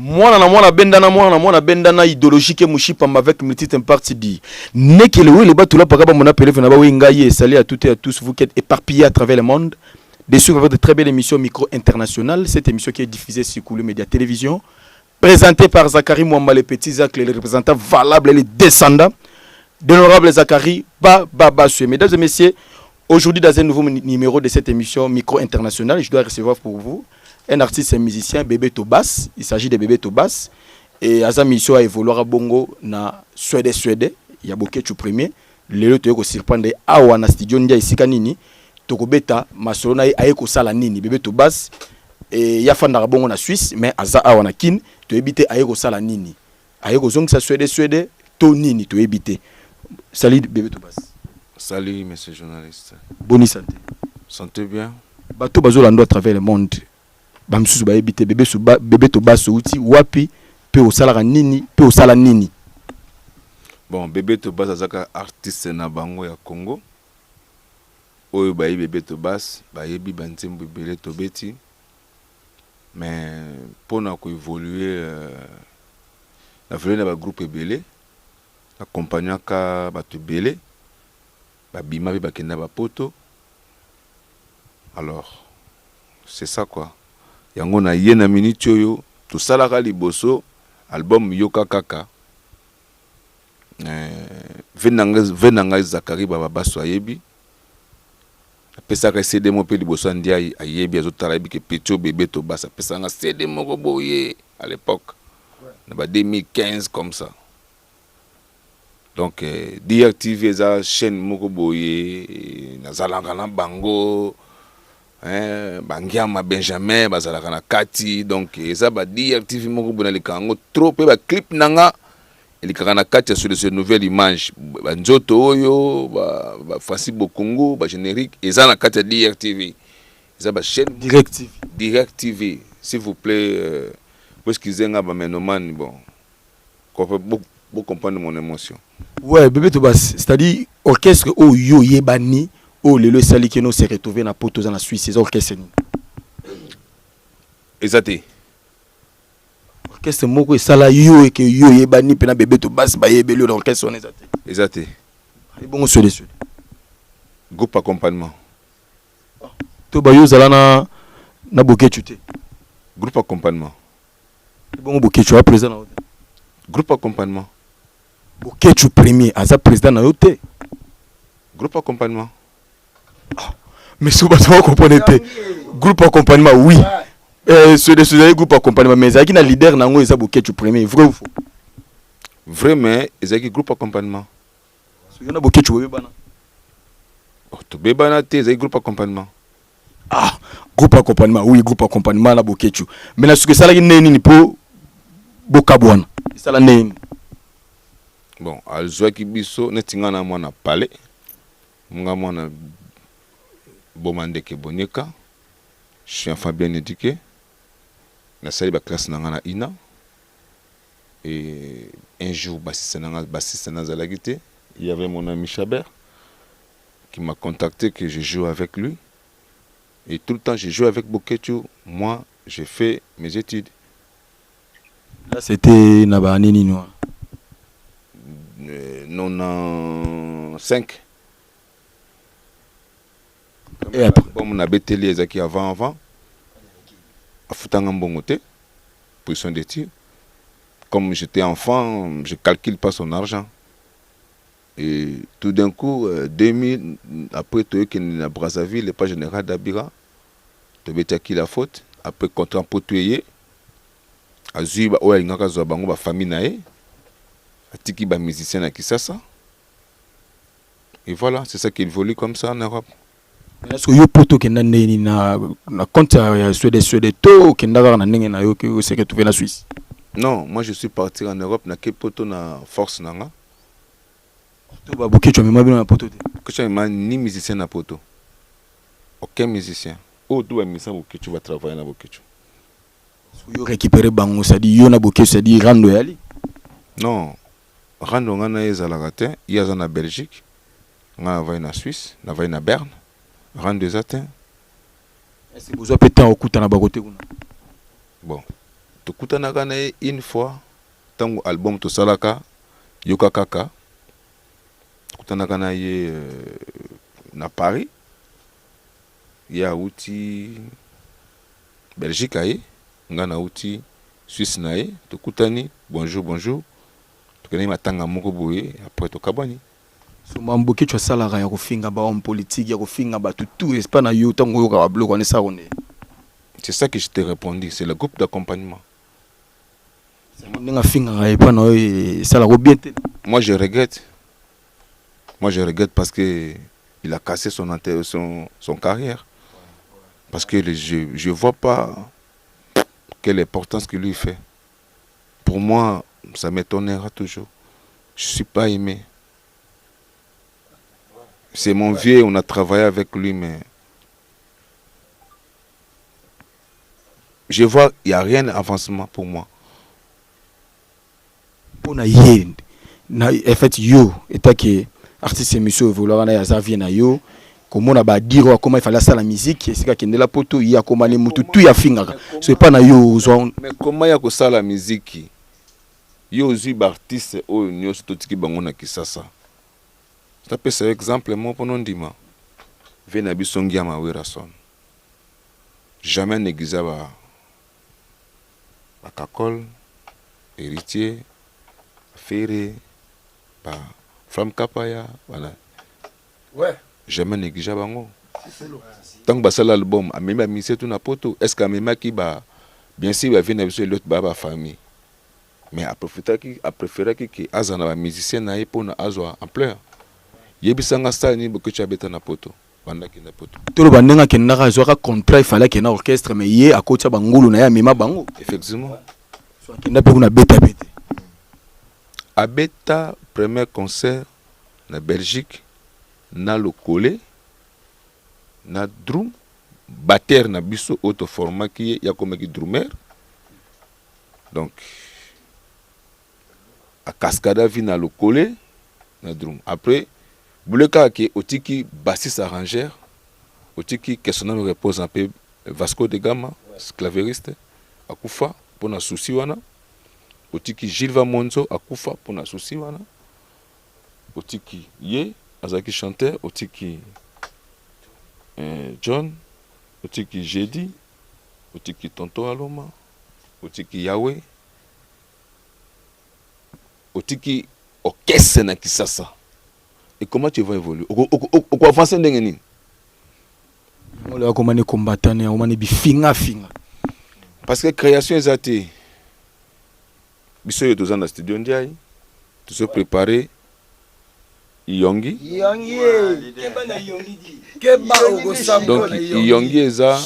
Moi na bendana idéologie que Mouchipamba avec multitude parti dit. N'est que le bateau là, par exemple, mon appelé Venaba Wingaye, salut à toutes et à tous, vous qui êtes éparpillés à travers le monde. Dessus, vous avez de très belles émissions micro internationales. Cette émission qui est diffusée sur Koulou Média Télévision, présentée par Zachary Mouamba, les petits Zach, les représentants valables et les descendants d'honorable Zachary Babasue. Mesdames et messieurs, aujourd'hui, dans un nouveau numéro de cette émission micro internationale, je dois recevoir pour vous un artiste et musicien, Bébé Tobas. Il s'agit de Bébé Tobas. Et à sa mission a évolué à Bongo, na Suède. Il y a beaucoup de premier. Le tu es surprendre awa na studio ndia isika nini. Tokobeta masolo na ayeko sala nini Bébé Tobas. Et ya fanda Bongo na Suisse, mais aza awa na kin, tu ebite ayeko sala nini. Ayeko zong sa Suède, to nini tu ebite. Salut Bébé Tobas. Salut monsieur journaliste. Bonne santé. Santé bien. Bato bazolando à travers le monde. Bamsusu ba ebite Bébé Tobas outi wapi pe osala nini pe osala nini. Bon, Bébé Tobas azaka artiste na bango ya Congo. Oyo ba Bébé Tobas ba yebi banzembo belé tobeti. Mais pour na ko évoluer na vele na ba groupe belé accompagnant ka bato belé ba bima ba kenda ba poto. Alors, c'est ça quoi. Yango na yena minute oyo to salaka liboso album Yoka Kaka. Venanga Zachary Bababaso ayebi. Apesaka CD mo pe liboso ndia ayebi azotala yebi ke Petio Bébé Tobas apesanga CD moko boye à l'époque. Na ba 2015 comme ça. Donc DRTV za chaîne moko boye na zalanga na bango. Bangiama Benjamin bazalaka na kati donc eza ba DRTV moko bona likango trop pe ba clip nanga elikaka na kati sur les nouvelles images banzoto oyo ba Fasi Bokongo ba générique eza na kati ya DRTV eza ba chaîne DRTV s'il vous plaît parce qu'ils zenga ba menoman bon pour comprendre mon émotion. Ouais, Bébé Tobas, c'est-à-dire orchestre oyo yebani. Oh, le sali qui nous s'est retrouvé dans poto dans la Suisse, c'est orchestre. Exacté. Orchestre moko sala yo et que yo yebani pena Bébé Tobas ba yebeli l'orchestre on exacté. Exacté. Et bon sur les groupe accompagnement. To ba yo zala na Bokechu te. Groupe accompagnement. Bon Bokechu a président na hôtel. Groupe accompagnement. Bokechu premier aza président na hôtel. Groupe accompagnement. Mais si vous ne comprenez pas, groupe accompagnement, oui. Ce groupe accompagnement, mais il y a un leader nango ils ont tu premier, vrai ou faux? Vrai, mais il y a un groupe accompagnement. Il y a beaucoup de choses. Tu bébana te, il y a un groupe accompagnement. Ah, groupe accompagnement, oui, groupe accompagnement, là, beaucoup de choses. Mais là, ce que ça, il y a un peu Bokabouane. Ça, là, il bon, al Zouaki Bisso, netinga na mwana palais. Munga mwana Bomandeke Bonyeka. Je suis enfant bien éduqué. Na sali ba classe na ina. Et un jour bassiste na zalagité, il y avait mon ami Chabert qui m'a contacté que je joue avec lui. Et tout le temps je joue avec Bokechu. Moi, j'ai fait mes études. Là c'était Naba Nini Noir. 95. Et après bon, on a bétélé ezaki avant. A futanga mbongote. Position d'études. Comme j'étais enfant, je calcule pas son argent. Et tout d'un coup, 2000, après tu es à Brazzaville, le pas général d'Abira, tu as qui la faute. Après, contrat pour tuer, Azui, ouais, il y a une famille nae, Atiki, ba musicien à Kisasa. Et voilà, c'est ça qui évolue comme ça en Europe. Est-ce que vous poto qui na compte Suède to qui n'a na ninga na yo qui se retrouvé la Suisse? Non, moi je suis parti en Europe na poto na force nanga. To ba boké tu me mabino na poto te. Que tu m'as ni musicien na poto. Aucun musicien. Oh, tu es musicien boké tu vas travailler na boké tu. Yo récupérer bango ça dit yo na boké ça dit rando yali. Non. Rando ngana ezalaka te, yaza na Belgique. Nga va na Suisse, na va na Berne. Rando des atteints. Est-ce que vous avez pété au coup dans la bagote? Bon. tokutanaka na ye une fois tango album tosalaka yoka kaka tokutanaka na ye na Paris ye auti Belgique aye nga na auti Suisse na ye tokutani bonjour tokende matanga moko boye après tokabani. So mamboki tu salaka ya kofinga ba homme politique ya kofinga ba tout espa na yo tango yo ka bloko ne sa on est. C'est ça que je t'ai répondu, c'est le groupe d'accompagnement. Ninga finga e pa na sala ko bien. Moi je regrette parce que il a cassé son carrière. Parce que je vois pas quelle importance qu'il lui fait. Pour moi, ça m'étonnera toujours. Je suis pas aimé. C'est mon vieux, on a travaillé avec lui, mais je vois, il n'y a rien d'avancement pour moi. Pour na yé, en fait, yo, état que artiste monsieur vouloir na Xavier na yo, comment on a dire comment il fallait ça la musique, c'est qu'il y a la poto, il y a comment les moutous, tout y a finga. C'est pas na yo, mais comment il y a que ça la musique? Yo aussi artiste, oh, yo c'est tout qui bangona qui ça. Ça peut ser exemple moi pour non dire Venabi songia ma werason. Jamais négligé ba kakol, héritier, ferré, ba flamme kapaya, voilà. Ouais. Jamais négligé bango. Tant que ba sala album, a même mis tout na poto. Est-ce qu'à même qui ba bien sûr ba Venabi sur l'autre ba famille. Mais a préféré que azana ba musicien na pour na azwa en pleurs. Yebisanga style ni beaucoup chabeta na poto banda ki na poto tolo bandenga ke naka zoka contrat il fallait que na orchestre mais yé à côté bangulu na ya mema bango effectivement so akenda pe kuna beta a beta premier concert na Belgique na lokole na drum batteur na biso auto format qui ya comme ki drummer donc a cascada vi na lokole na drum après Bouleka qui otiki bassiste arrangeur, otiki questionnaire repose un peu Vasco de Gama, clavieriste, akufa pour na souci wana, otiki Gilva Monzo akufa pour na souci wana, otiki Ye azaki chanteur, otiki John, otiki Jedi, otiki Tonto Aloma, otiki Yahweh, otiki orchestre na Kisasa. Et comment tu vas évoluer? On va avancer dans les on va comment combattre, on va finga. Parce que création est athée. Biso yo dans le studio ndiaye, tu se préparer Yongi. Donc Yongi eza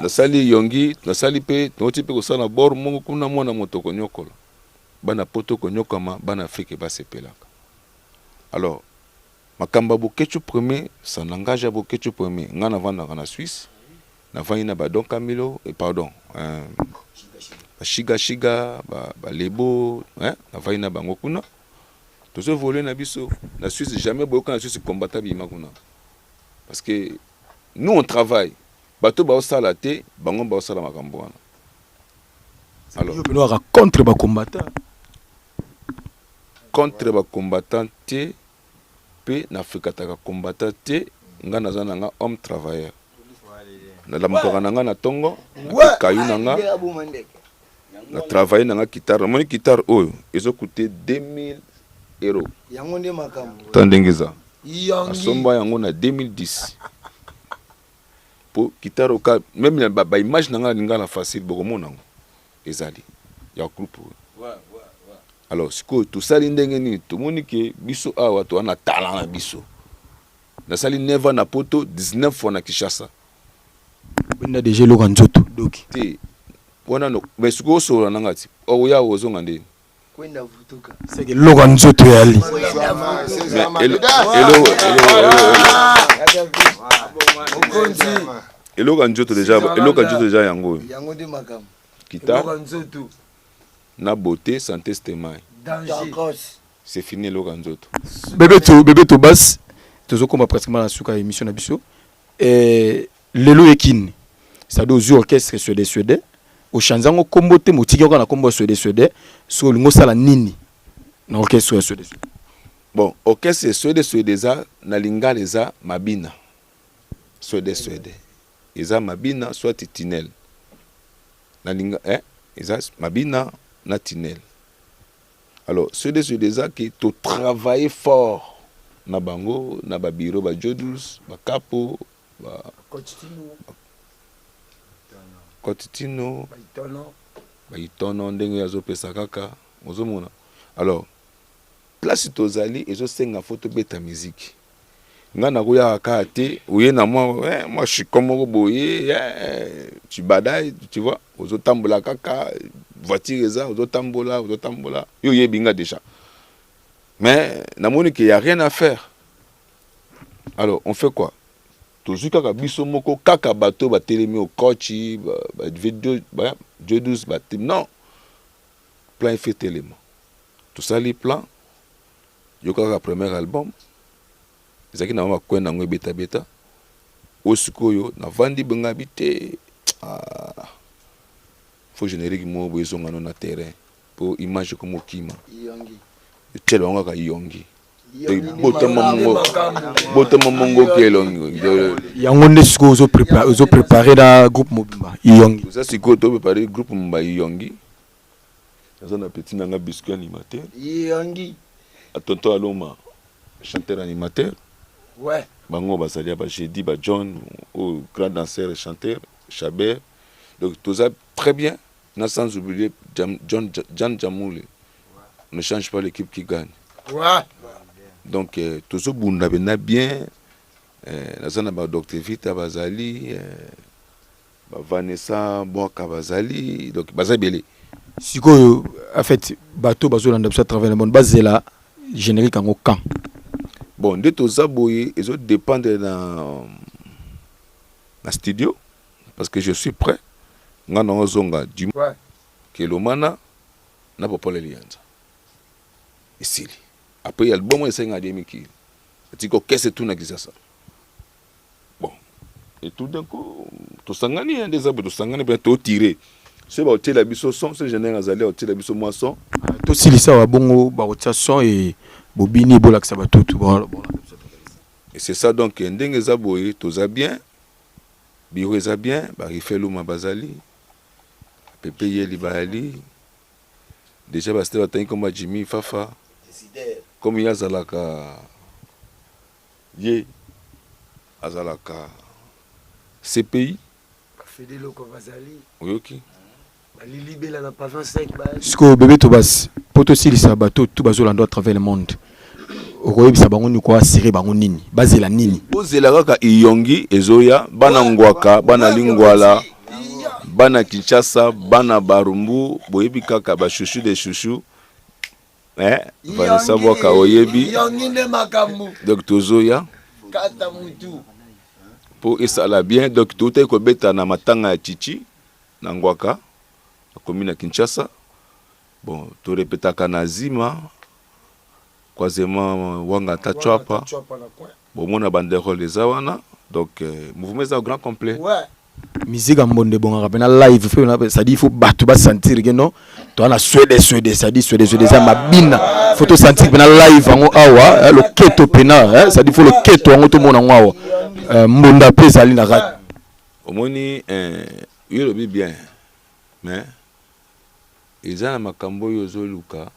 na sali Yongi, na sali pe, no tipe ko sana bor mongo kuna mwana motoko nyokola. Bana poto ko nyokama, bana Afrique ba sepelaka. Alors, makamba bokechu premier, ça n'engage à bokechu premier. Nga na vanda na Suisse, na vanda ba Don Camilo, et pardon, Shiga, ba Lebo, hein, na vanda ba ngokuna. Tout ce volet na biso, na Suisse jamais boka na Suisse combattant bima kuna. Parce que nous on travaille, bato ba osala te, bango ba osala makambo wana. Alors, on contre ba combattant. Contre ba combattant te pe na Afrika taka combattant te nga nazana nga homme travailleur na la mukanga nga na tongo na kayu nga na travailler nga guitare mon guitare oyo ezo coûter 2000 €. Yango nde makambo tandengeza asomba yango na 2010 pour guitare au cas même ba image nga lingala facile boko monango ezali ya groupe. Alors, tout ça, tout le monde qui biso awa to ana talent na biso. Na sali neva na poto 19 fois na Kinshasa. Benda déjà lo kanzoto doki. Ti wana no mais siko so na ngati. O ya ozo ngande. Kwenda vutuka. C'est que lo kanzoto yali. Elo kanzoto déjà yango. Yango de makam. Kita. Na beauté santé stemai. C'est fini lo kanzoto. Bébé to bas. Tozo comme pratiquement la suka émission na biso. Et lelo ekin. Ça doit aux orchestres suédois. au chanzango kombo te motiki ko na kombo Suède so lingo sala nini na orchestre Suède. Bon, orchestre Suède na lingala eza mabina. Suède. Eza mabina soit tinel. Na linga eza mabina na tinel. Alors, Suède qui to travailler fort na bango, na ba bureau ba Jodus, ba Capo, ba Cotitino, ba itono ndenge yazo pesa kaka, ozomona. Alors, place tozali ezo senga photo beta musique. Nga na koya kate, ouye na moi je suis comme boye, tu badailles, tu vois, ozo tambola kaka, voiture eza, ozo tambola. Yo yebinga déjà. Mais namoni qu'il y a rien à faire. Alors, on fait quoi? Toujours kaka biso moko kaka bateau ba telemi au coach, ba vidéo, ba Jodus ba non. Plan fait élément. Tout ça les plans. Yo kaka premier album. Ezaki na mama kwenda ngwe beta. Osikoyo na vandi benga bité. Faut générique mo bezonga na terrain pour image comme Kima. Yongi. Telo nga ka yongi. Botama mongo kelongi. Yango nde siko ozo préparer da groupe Mobimba Yongi. Ça siko to préparer groupe Mobimba Yongi. Dans un petit nanga biscuit animateur. Yongi. Tonton Aloma chanteur animateur. Ouais. Bango basalia ba jeudi ba John au grand danseur et chanteur Chabert. Donc tout ça très bien. Na sans oublier Jan Jamoule. On ne change pas l'équipe qui gagne. Ouais. Donc tout ça bunda bena bien. Na zana ba Dr Vita bazali ba Vanessa Boka bazali donc bazabeli. Siko en fait bateau bazolanda à travers le monde bazela générique en camp. Bon, de tout ça boye ils ont dépendre dans studio parce que je suis prêt. Ngana ozonga du que le mana na pas le lianza. Ici. Après album est 5 demi qui. Tu ko qu'est-ce tout na ça. Bon. Et tout d'un coup to sangani des abos to sangani bien to tirer. C'est ba hotel biso son, c'est général azali hotel biso moisson. To silisa wa bongo ba hotel son et bobini bola que ça va tout. Et c'est ça donc ndenge za boye to za bien. Biro za bien, ba rifelu mabazali. Pepe Yeli Bali. Déjà basté batani comme Jimmy Fafa. Comme il y a Zalaka Ye Azalaka CPI. Fedelo Kovazali. Oui, ok. Lili Bela na pas 25 balles. Siko bébé Tobas. Poto silisa bateau tout bazolanda à travers le monde. Okoyebisa bango ni kwa serrer bango nini bazela nini bozela kaka Iyongi ezoya bana ngwaka bana lingwala bana Kinshasa bana Barumbu boyebi kaka ba chouchou de chouchou Vanessa Boka oyebi Yongi ne makambu donc tozoya kata mutu pour esala bien donc tout est ko beta na matanga ya Chichi na ngwaka commune ya Kinshasa bon to répétaka na Zima Croisement Wanga Tachwapa. Bon, mon abandero les awana. Donc, mouvement est un grand complet. Ouais. Musique en bonne de bon rapena live. Ça dit il faut battre, sentir que non. Toi la Suède, ça dit Suède, ça mabina. Faut te sentir que live en awa. Le keto pena. Ça dit faut le keto en tout monde en awa. Mbonda pe sali na rat. Au moni, il le bien. Mais, ils ont ma cambo yozo luka.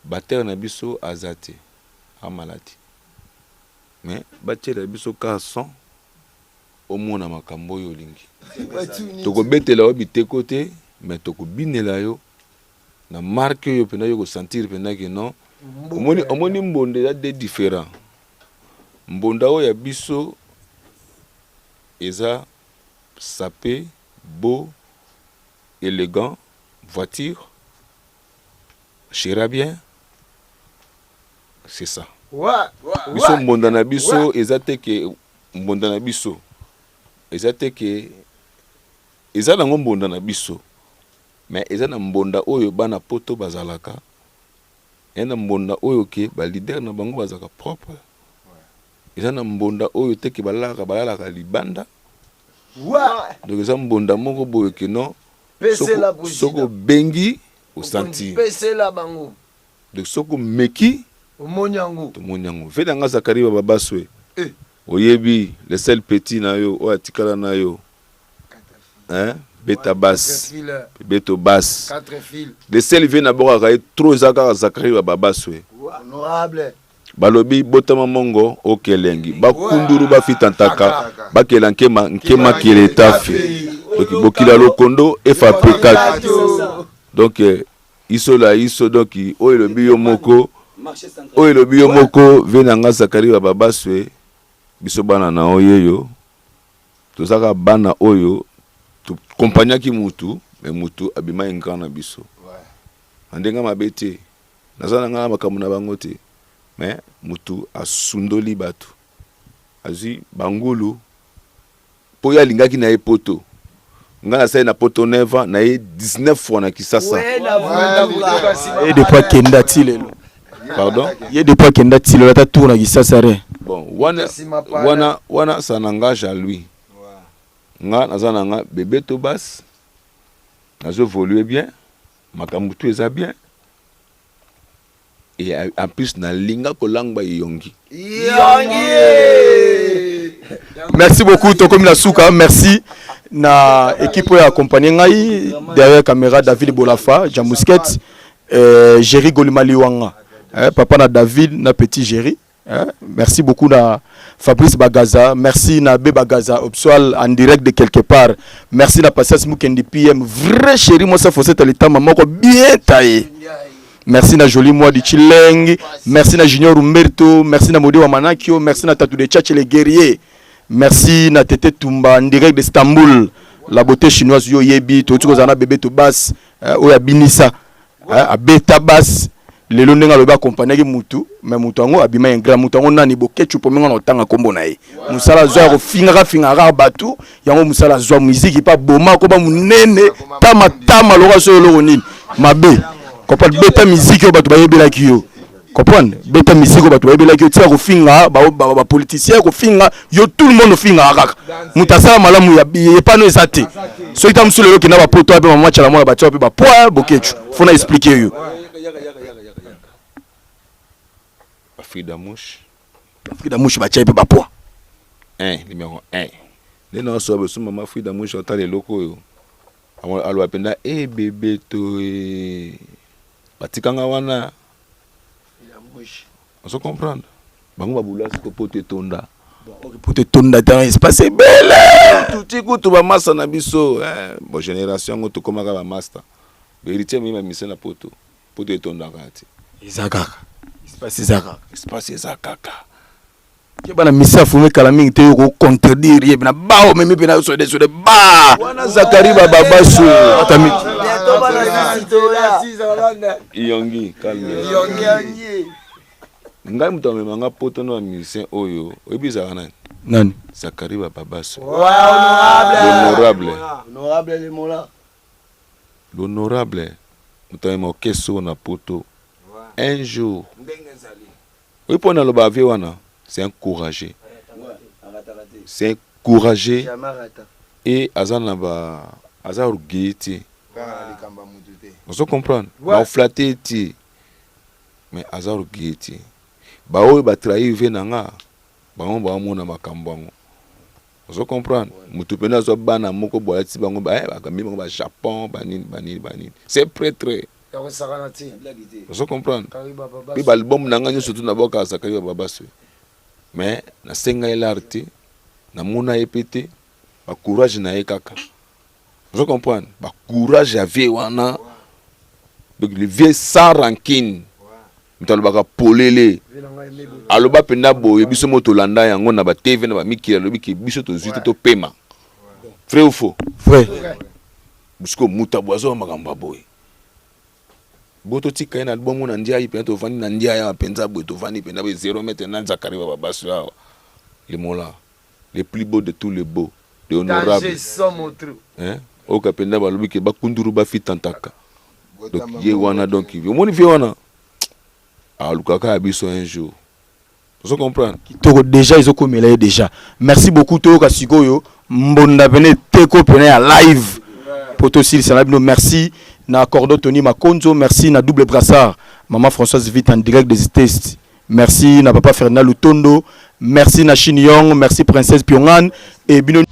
Batteur na biso azate a malati mais batteur na biso ka son au mona makambo yo lingi toko betela obite côté mais toko binela yo na marque yo pena yo ko sentir pena que non omoni mbonde ya des différents mbonda o ya biso eza sapé beau élégant voiture chéra bien. C'est ça. Ouais. Biso mbonda na biso ezate ke mbonda na biso. Ezate ke ezana mbonda na biso. Mais ezana mbonda oyo bana poto bazalaka. Ena mbonda oyo ke ba leader na bango bazaka propre. Ezana mbonda oyo teke balaka libanda. Ouais. Donc ezana mbonda moko boyo ke non Pese la Soko bengi au senti. Pese la bango. Donc soko meki Au monyango. to monyango. Veda nga Zakari babaswe. Eh. Oyebi le sel petit na yo o atikala na yo. Hein? Beta basse. Beto basse. 4 fils. Le sel vient d'abord à trop Zakari babaswe. Honorable. Balobi botama mongo okelengi bakunduru bafitantaka bakelanke nkema kiletafi donc bokila lokondo FAP4 donc iso donc oyo biyo moko venanga Zakari babaswe biso bana na oyeyo tozaka bana oyo to compagnia ki mutu mais mutu abima engana biso andenga mabete nazana ngala makamuna na bango te. Mais mutu asundoli batu azi bangulu po ya lingaki na epoto ngana sai na poto neva na 19 fois na Kisasa et de pas kenda tilelo pardon ye de pas kenda tilelo ta tourna Kisasa re bon wana ça n'engage à lui nga nazana nga bébé Tobas nazo évoluer bien makambu tout eza bien. Et en plus, na linga kolangba yongi. Merci beaucoup Tokomi la Souka, merci na équipe qui a accompagné ngai derrière caméra David Bolafa, Jean Mousquet, Jerry Golimaliwanga, papa na David na petit Jerry. Merci beaucoup na Fabrice Bagaza, merci na Beba Bagaza Opsoal en direct de quelque part. Merci na Passas Mukendi PM, vrai chéri moi ça faut cette l'état maman bien taillé. Merci na Joli Moi di Chileng, merci na Junior Umberto, merci na Modi wa Manakio, merci na Tatou de Tchatche les guerriers, merci na Tete Tumba en direct d'Istanbul, la beauté chinoise yo yebi, to tukozana bébé to bass, oya binisa, a beta bass, le londenga loba accompagné ki mutu, mais mutango abima un grand mutango nani bo ketchu pomenga na tanga kombo na ye. Musala zwa ko finga batu, yango musala zwa musique pa boma ko ba munene, tama loka so lo nini, mabe. Comprendre beta musique au bato bayebela kiyo comprendre beta musique au bato bayebela kiyo tia ko finga ba politicien ko finga yo tout le monde finga kaka mutasala malamu ya pano ezate so itam solo ki na ba poto ape mama chala mona ba tia ba poa bokechu fona expliquer yo Frida Mouche ba tia pe ba poa numéro 1 les non so be so mama Frida Mouche ota le loko yo alo apenda bébé to batikanga wana on se comprendre bango babula siko pote tonda pote tonda dans espace belle tout écoute ba massa na biso bon génération ngo to komaka ba master vérité mima mise na pote tonda kati izaka espace izaka ke bana misa fume kala mingi te ko contredire ye bina bao meme bina so de ba wana Zakari babasu atami yongi calme ngai muto memanga poto no musicien oyo obiza nani Zakari babasu l'honorable muto mo keso na poto un jour oui pour na lo ba vie wana c'est un courageux. C'est un courageux. Et Azanaba, Azar Guiti. On se comprend. On flatté, mais Azar Guiti. Bao ba trahi venanga. Bao ba mona makambango. On se comprend. Mutupena zo bana moko boati bango ba bakami bango ba Japon banini. C'est prêtre. On se comprend. Puis l'album nanga surtout na boka Zakari babasu. Mais na senga elarti na mona epete ba courage na ekaka vous comprenez ba courage avait wana donc le vieux sans rancune mutalo baka polele aloba penda boye biso moto landa yango na ba TV na ba mikila lobi ki biso to zuite to pema vrai ou faux vrai bisko mutabwazo makamba boye boto tika ina album na ndia ipe to vani na ndia ya penza boy to vani pe na 0 mètre na Zakari babasu les mola les plus beaux de tous les beaux les honorables au kapenda balobi ke bakunduru ba fitantaka donc ye wana donc yo moni vie wana alukaka biso un jour vous comprenez kitoko déjà ils ont commelé déjà merci beaucoup to ka sikoyo mbonda bene teko pene ya live poto sil salabino merci na Cordo Tony Makonzo merci na double brassard maman Françoise Vite en direct des tests merci na papa Fernand Lutondo merci na Chinyong merci princesse Pyongan et bino